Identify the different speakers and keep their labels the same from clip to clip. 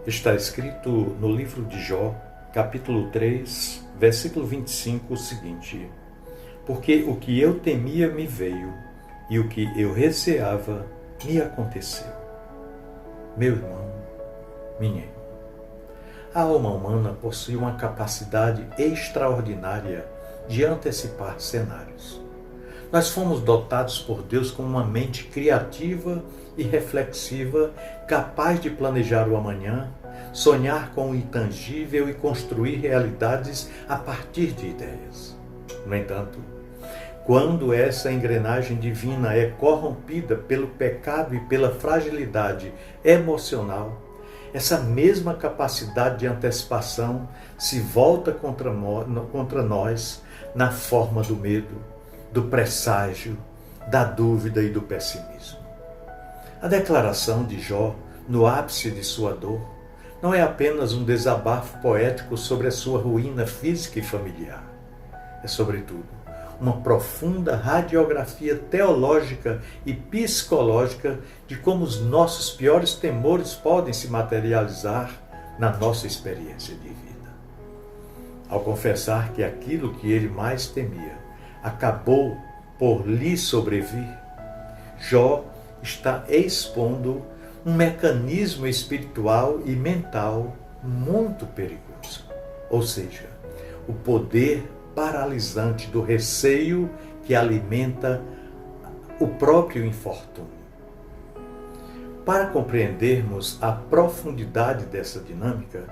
Speaker 1: Está escrito no livro de Jó, capítulo 3, versículo 25, o seguinte: Porque o que eu temia me veio, e o que eu receava me aconteceu. Meu irmão, minha irmã, a alma humana possui uma capacidade extraordinária de antecipar cenários. Nós fomos dotados por Deus com uma mente criativa e reflexiva, capaz de planejar o amanhã, sonhar com o intangível e construir realidades a partir de ideias. No entanto, quando essa engrenagem divina é corrompida pelo pecado e pela fragilidade emocional, essa mesma capacidade de antecipação se volta contra nós na forma do medo, do presságio, da dúvida e do pessimismo. A declaração de Jó, no ápice de sua dor, não é apenas um desabafo poético sobre a sua ruína física e familiar. É, sobretudo, uma profunda radiografia teológica e psicológica de como os nossos piores temores podem se materializar na nossa experiência de vida. Ao confessar que aquilo que ele mais temia acabou por lhe sobrevir, Jó está expondo um mecanismo espiritual e mental muito perigoso, ou seja, o poder paralisante do receio que alimenta o próprio infortúnio. Para compreendermos a profundidade dessa dinâmica,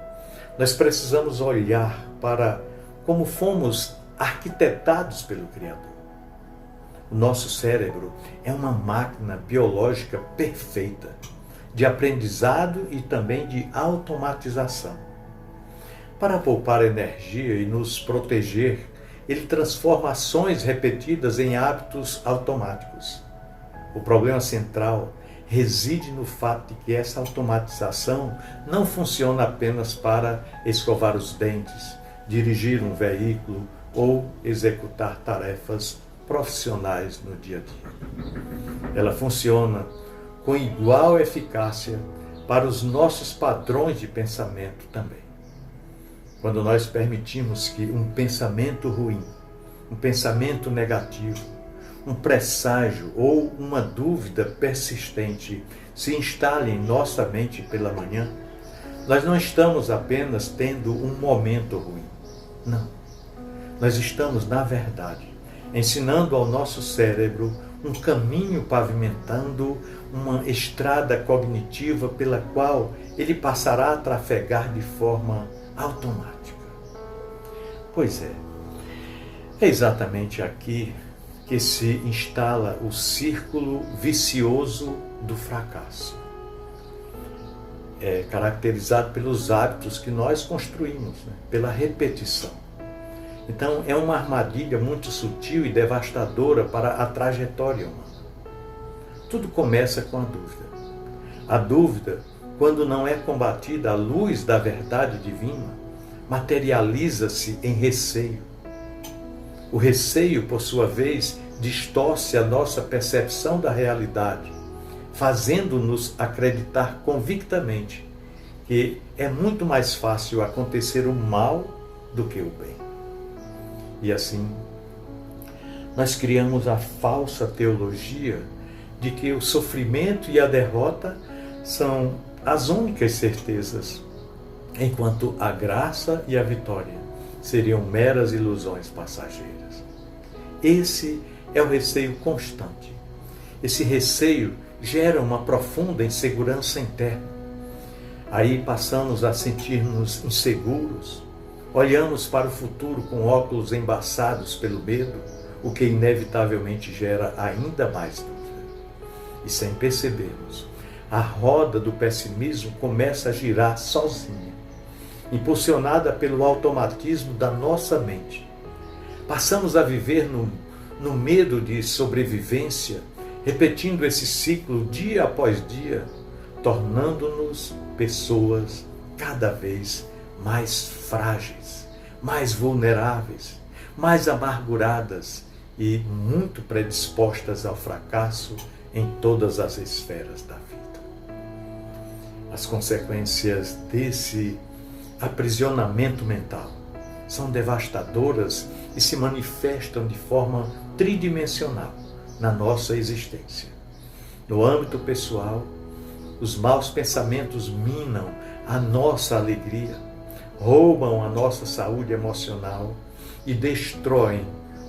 Speaker 1: nós precisamos olhar para como fomos arquitetados pelo Criador. O nosso cérebro é uma máquina biológica perfeita, de aprendizado e também de automatização. Para poupar energia e nos proteger, ele transforma ações repetidas em hábitos automáticos. O problema central reside no fato de que essa automatização não funciona apenas para escovar os dentes, dirigir um veículo ou executar tarefas profissionais no dia a dia. Ela funciona com igual eficácia para os nossos padrões de pensamento também. Quando nós permitimos que um pensamento ruim, um pensamento negativo, um presságio ou uma dúvida persistente se instale em nossa mente pela manhã, nós não estamos apenas tendo um momento ruim. Não. Nós estamos, na verdade, ensinando ao nosso cérebro um caminho pavimentando uma estrada cognitiva pela qual ele passará a trafegar de forma automática. Pois é exatamente aqui que se instala o círculo vicioso do fracasso. É caracterizado pelos hábitos que nós construímos, pela repetição. Então, é uma armadilha muito sutil e devastadora para a trajetória humana. Tudo começa com a dúvida. A dúvida, quando não é combatida à luz da verdade divina, materializa-se em receio. O receio, por sua vez, distorce a nossa percepção da realidade, fazendo-nos acreditar convictamente que é muito mais fácil acontecer o mal do que o bem. E assim, nós criamos a falsa teologia de que o sofrimento e a derrota são as únicas certezas, enquanto a graça e a vitória seriam meras ilusões passageiras. Esse é o receio constante. Esse receio gera uma profunda insegurança interna. Aí passamos a sentir-nos inseguros, olhamos para o futuro com óculos embaçados pelo medo, o que inevitavelmente gera ainda mais dúvida. E sem percebermos, a roda do pessimismo começa a girar sozinha, impulsionada pelo automatismo da nossa mente. Passamos a viver no medo de sobrevivência, repetindo esse ciclo dia após dia, tornando-nos pessoas cada vez mais frágeis, mais vulneráveis, mais amarguradas e muito predispostas ao fracasso em todas as esferas da vida. As consequências desse aprisionamento mental são devastadoras e se manifestam de forma tridimensional na nossa existência. No âmbito pessoal, os maus pensamentos minam a nossa alegria, roubam a nossa saúde emocional e destroem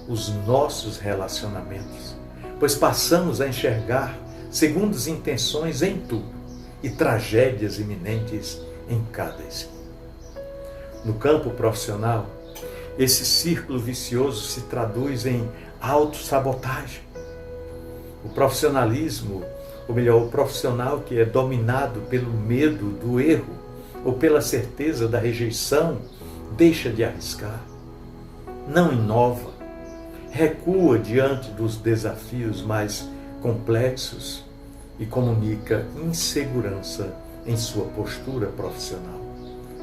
Speaker 1: os nossos relacionamentos, pois passamos a enxergar segundas intenções em tudo e tragédias iminentes em cada esquina. No campo profissional, esse círculo vicioso se traduz em autossabotagem. O profissionalismo, ou melhor, o profissional que é dominado pelo medo do erro ou pela certeza da rejeição, deixa de arriscar, não inova, recua diante dos desafios mais complexos e comunica insegurança em sua postura profissional,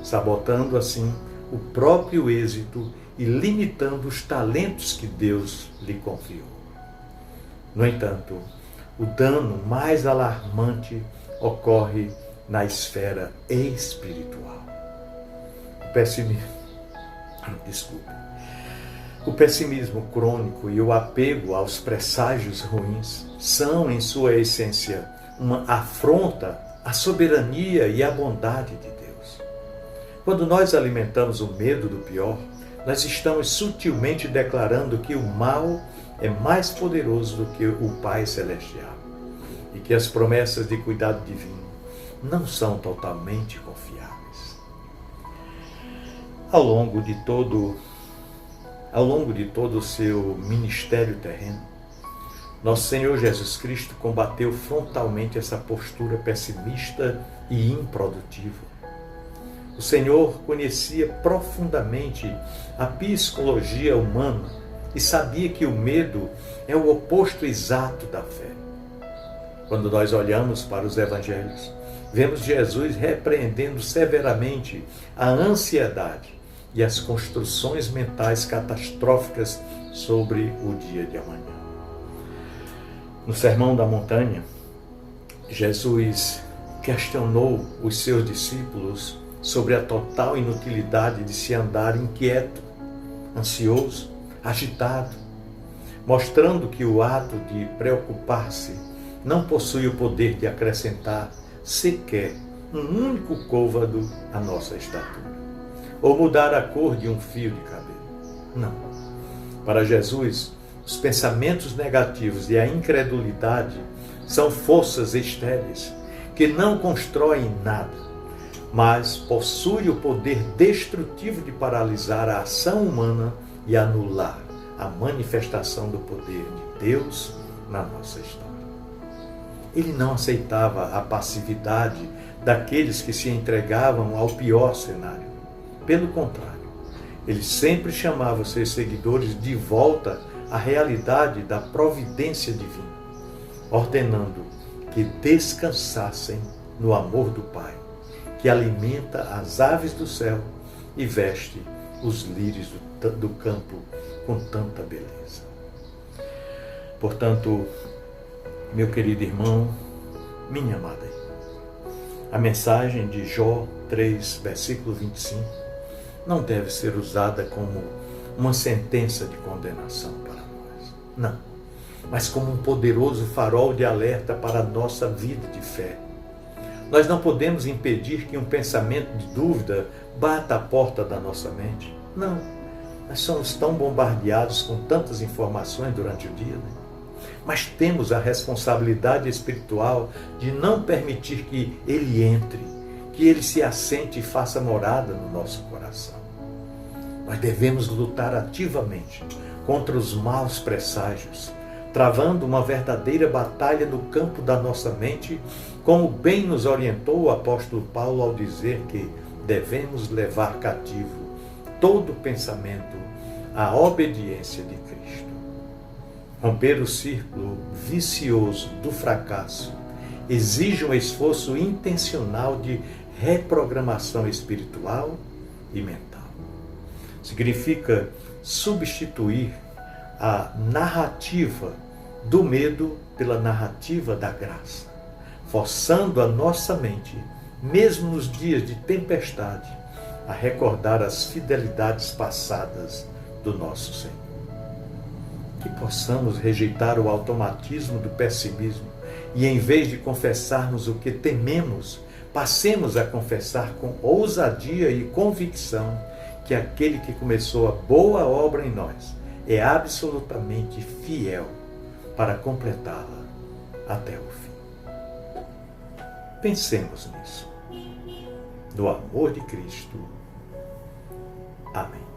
Speaker 1: sabotando assim o próprio êxito e limitando os talentos que Deus lhe confiou. No entanto, o dano mais alarmante ocorre na esfera espiritual. O pessimismo crônico e o apego aos presságios ruins são, em sua essência, uma afronta à soberania e à bondade de Deus. Quando nós alimentamos o medo do pior, nós estamos sutilmente declarando que o mal é mais poderoso do que o Pai Celestial e que as promessas de cuidado divino não são totalmente confiáveis. Ao longo de todo o seu ministério terreno, nosso Senhor Jesus Cristo combateu frontalmente essa postura pessimista e improdutiva. O Senhor conhecia profundamente a psicologia humana e sabia que o medo é o oposto exato da fé. Quando nós olhamos para os evangelhos, vemos Jesus repreendendo severamente a ansiedade e as construções mentais catastróficas sobre o dia de amanhã. No Sermão da Montanha, Jesus questionou os seus discípulos sobre a total inutilidade de se andar inquieto, ansioso, agitado, mostrando que o ato de preocupar-se não possui o poder de acrescentar sequer um único côvado à nossa estatura, ou mudar a cor de um fio de cabelo. Não. Para Jesus, os pensamentos negativos e a incredulidade são forças estéreis que não constroem nada, mas possuem o poder destrutivo de paralisar a ação humana e anular a manifestação do poder de Deus na nossa história. Ele não aceitava a passividade daqueles que se entregavam ao pior cenário. Pelo contrário, ele sempre chamava seus seguidores de volta à realidade da providência divina, ordenando que descansassem no amor do Pai, que alimenta as aves do céu e veste os lírios do campo com tanta beleza. Portanto, meu querido irmão, minha amada, a mensagem de Jó 3, versículo 25, não deve ser usada como uma sentença de condenação para nós. Não. Mas como um poderoso farol de alerta para a nossa vida de fé. Nós não podemos impedir que um pensamento de dúvida bata a porta da nossa mente. Não. Nós somos tão bombardeados com tantas informações durante o dia, né? Mas temos a responsabilidade espiritual de não permitir que ele entre, que ele se assente e faça morada no nosso coração. Nós devemos lutar ativamente contra os maus presságios, travando uma verdadeira batalha no campo da nossa mente, como bem nos orientou o apóstolo Paulo ao dizer que devemos levar cativo todo pensamento à obediência de Cristo. Romper o círculo vicioso do fracasso exige um esforço intencional de reprogramação espiritual e mental. Significa substituir a narrativa do medo pela narrativa da graça, forçando a nossa mente mesmo nos dias de tempestade, a recordar as fidelidades passadas do nosso Senhor. Que possamos rejeitar o automatismo do pessimismo e, em vez de confessarmos o que tememos, passemos a confessar com ousadia e convicção que aquele que começou a boa obra em nós é absolutamente fiel para completá-la até o fim. Pensemos nisso. No amor de Cristo. Amém.